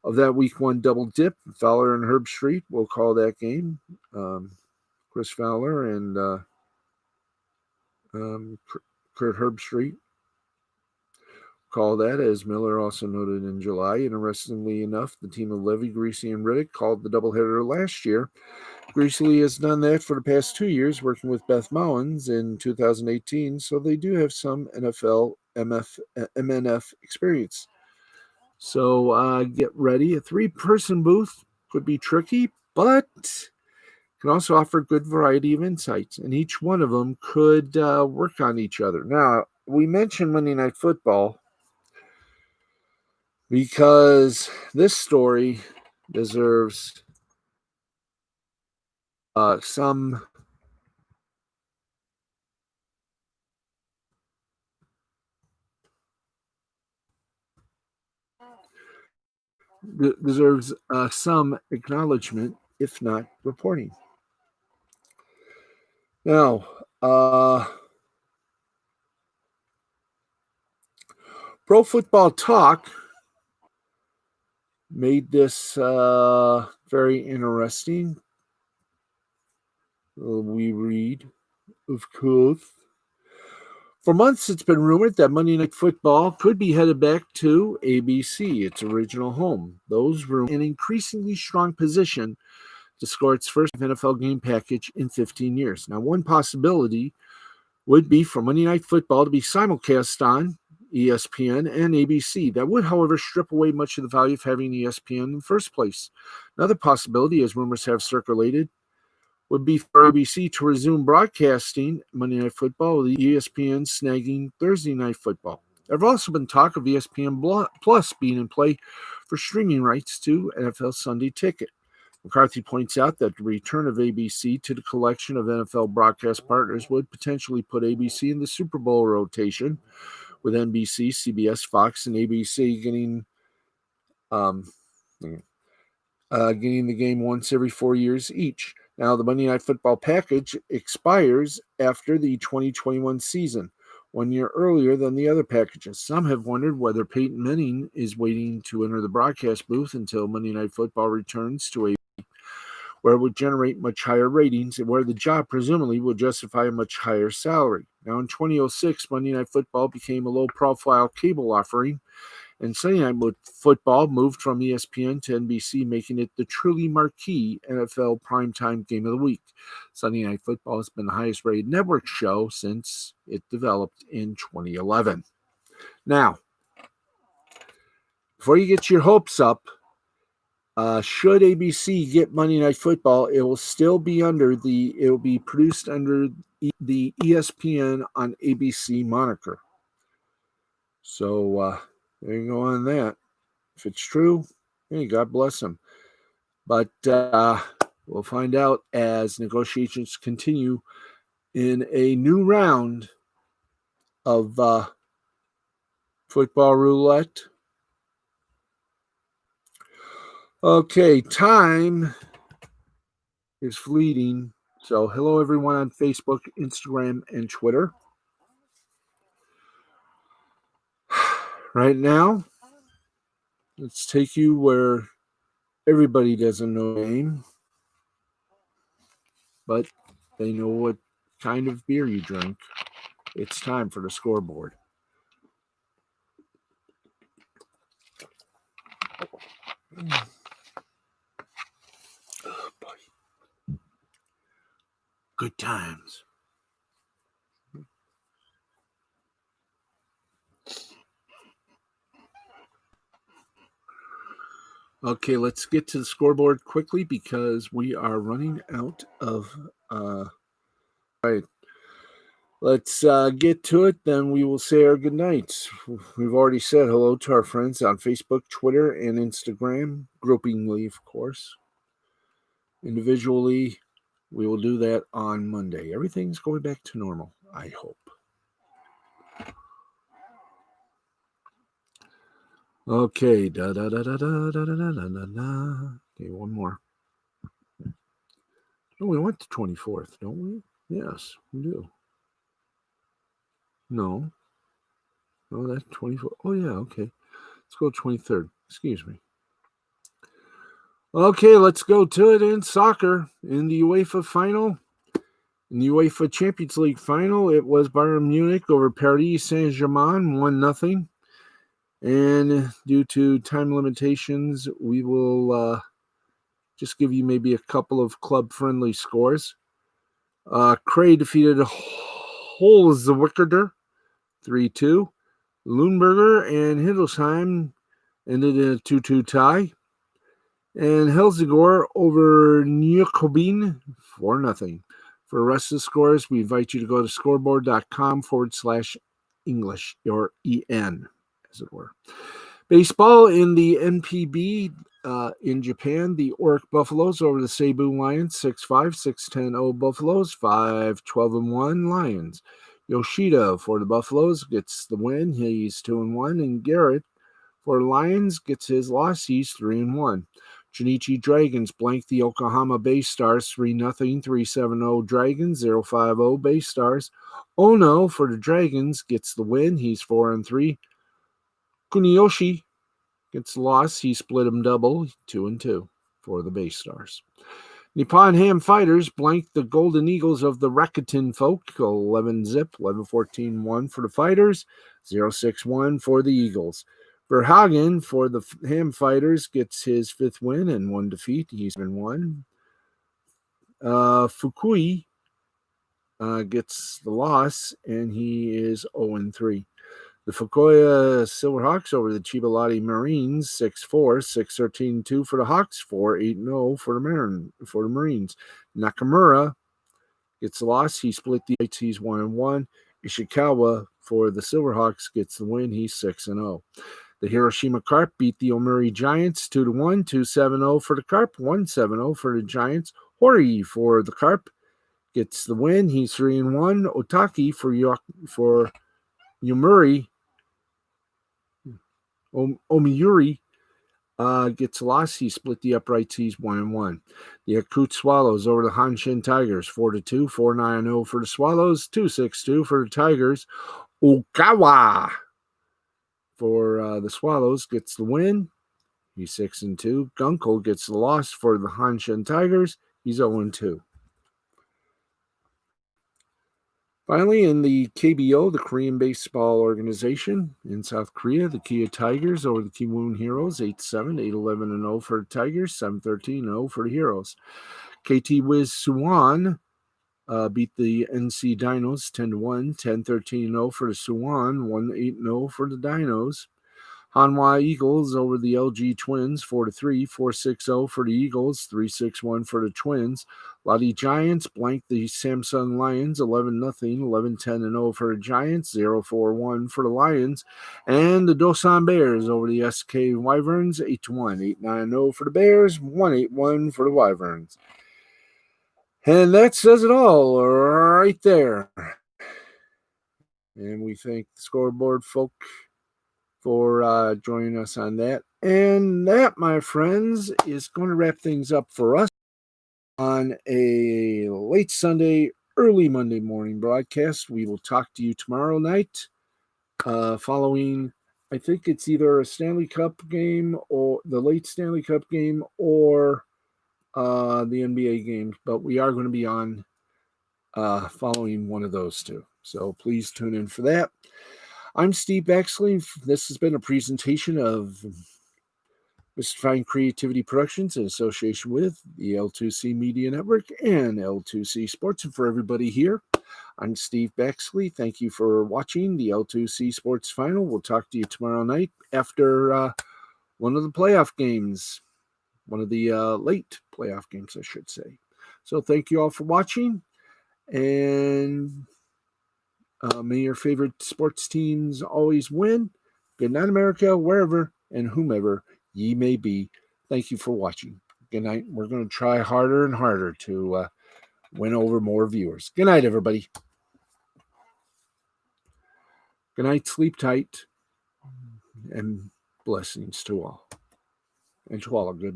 of that Week 1 double dip. Fowler and Herb Street will call that game. Chris Fowler and Kurt Herb Street Call that, as Miller also noted in July. Interestingly enough, the team of Levy, Greasy, and Riddick called the doubleheader last year. Greasy has done that for the past 2 years, working with Beth Mullins in 2018, so they do have some NFL MNF experience. So get ready. A 3-person booth could be tricky, but can also offer good variety of insights, and each one of them could work on each other. Now, we mentioned Monday Night Football because this story deserves some some acknowledgement, if not reporting. Now, Pro Football Talk made this very interesting. We read, of course. For months, it's been rumored that Monday Night Football could be headed back to ABC, its original home. Those rumors in an increasingly strong position to score its first NFL game package in 15 years. Now, one possibility would be for Monday Night Football to be simulcast on ESPN and ABC. That would, however, strip away much of the value of having ESPN in the first place. Another possibility, as rumors have circulated, would be for ABC to resume broadcasting Monday Night Football, with ESPN snagging Thursday Night Football. There have also been talk of ESPN Plus being in play for streaming rights to NFL Sunday Ticket. McCarthy points out that the return of ABC to the collection of NFL broadcast partners would potentially put ABC in the Super Bowl rotation, with NBC, CBS, Fox, and ABC getting the game once every 4 years each. Now, the Monday Night Football package expires after the 2021 season, 1 year earlier than the other packages. Some have wondered whether Peyton Manning is waiting to enter the broadcast booth until Monday Night Football returns to a where it would generate much higher ratings and where the job presumably would justify a much higher salary. Now, in 2006, Monday Night Football became a low-profile cable offering, and Sunday Night Football moved from ESPN to NBC, making it the truly marquee NFL primetime game of the week. Sunday Night Football has been the highest-rated network show since it developed in 2011. Now, before you get your hopes up, should ABC get Monday Night Football, it will be produced under the ESPN on ABC moniker. So there you go on that. If it's true, hey, God bless them. But we'll find out as negotiations continue in a new round of football roulette. Okay, time is fleeting. So hello, everyone on Facebook, Instagram, and Twitter. Right now, let's take you where everybody doesn't know the name, but they know what kind of beer you drink. It's time for the scoreboard. Oh, boy. Good times. Okay, let's get to the scoreboard quickly because we are running out of. Right. Let's get to it. Then we will say our good nights. We've already said hello to our friends on Facebook, Twitter, and Instagram, groupingly, of course. Individually, we will do that on Monday. Everything's going back to normal, I hope. Okay, da da da da da da da da da da. Okay, one more. Oh, we went to 24th, don't we? Yes, we do. No, that's 24. Oh yeah, okay. Let's go 23rd. Excuse me. Okay, let's go to it in soccer in the UEFA final. In the UEFA Champions League final, it was Bayern Munich over Paris Saint-Germain, 1-0. And due to time limitations, we will just give you maybe a couple of club-friendly scores. Cray defeated Holzwickerder 3-2. Lundberger and Hildesheim ended in a 2-2 tie. And Helsingor over Nyköping 4-0. For the rest of the scores, we invite you to go to scoreboard.com/English, or EN, as it were. Baseball in the NPB in Japan, the Oric Buffaloes over the Seibu Lions 6-5, 6-10-0 Buffaloes, 5-12-1 Lions. Yoshida for the Buffaloes gets the win. He's 2-1, and Garrett for Lions gets his loss. He's 3-1. Junichi Dragons blank the Yokohama Bay Stars 3-0, 3-7-0 Dragons, 0-5-0 Bay Stars. Ono for the Dragons gets the win. He's 4-3. Kuniyoshi gets the loss. He split them double, 2-2 for the Bay Stars. Nippon Ham Fighters blanked the Golden Eagles of the Rakuten Folk 11-zip, 11-14-1 for the Fighters, 0-6-1 for the Eagles. Verhagen for the Ham Fighters gets his 5th win and 1 defeat. He's been 1. Fukui gets the loss, and he is 0-3. The Fukuoka Silverhawks over the Chiba Marines 6-4, 6-13-2 for the Hawks, 4-8-0 for the Marines. Nakamura gets the loss. He split the eights. He's 1-1. Ishikawa for the Silverhawks gets the win. He's 6-0. The Hiroshima Carp beat the Omuri Giants 2-1, 2-7-0 for the Carp, 1-7-0 for the Giants. Hori for the Carp gets the win. He's 3-1. Otaki for Yomiuri. Omiuri gets lost. He split the uprights. He's 1-1. The Yakut Swallows over the Hanshin Tigers 4-2, 4-9-0 for the Swallows, 2-6-2 for the Tigers. Okawa for the Swallows gets the win. He's 6-2. Gunkel gets the loss for the Hanshin Tigers. He's 0-2. Finally, in the KBO, the Korean Baseball Organization in South Korea, the Kia Tigers over the Kiwoon Heroes, 8-7, 8-11-0 for the Tigers, 7-13-0 for the Heroes. KT Wiz Suwon beat the NC Dinos 10-1, 10-13-0 for the Suwon, 1-8-0 for the Dinos. Hanwha Eagles over the LG Twins 4-3, 4-6-0 for the Eagles, 3-6-1 for the Twins. Lottie Giants blanked the Samsung Lions 11-0, 11-10-0 for the Giants, 0-4-1 for the Lions. And the Dosan Bears over the SK Wyverns 8-1, 8-9-0 for the Bears, 1-8-1 for the Wyverns. And that says it all right there. And we thank the scoreboard folk for joining us on that. And that, my friends, is going to wrap things up for us on a late Sunday, early Monday morning broadcast. We will talk to you tomorrow night following, I think it's either a Stanley Cup game or the late Stanley Cup game or the NBA game. But we are going to be on following one of those two. So please tune in for that. I'm Steve Bexley. This has been a presentation of Mystifying Creativity Productions in association with the L2C Media Network and L2C Sports. And for everybody here, I'm Steve Bexley. Thank you for watching the L2C Sports Final. We'll talk to you tomorrow night after one of the playoff games, one of the late playoff games, I should say. So thank you all for watching, and may your favorite sports teams always win. Good night, America, wherever and whomever ye may be. Thank you for watching. Good night. We're going to try harder and harder to win over more viewers. Good night, everybody. Good night. Sleep tight. And blessings to all. And to all a good night.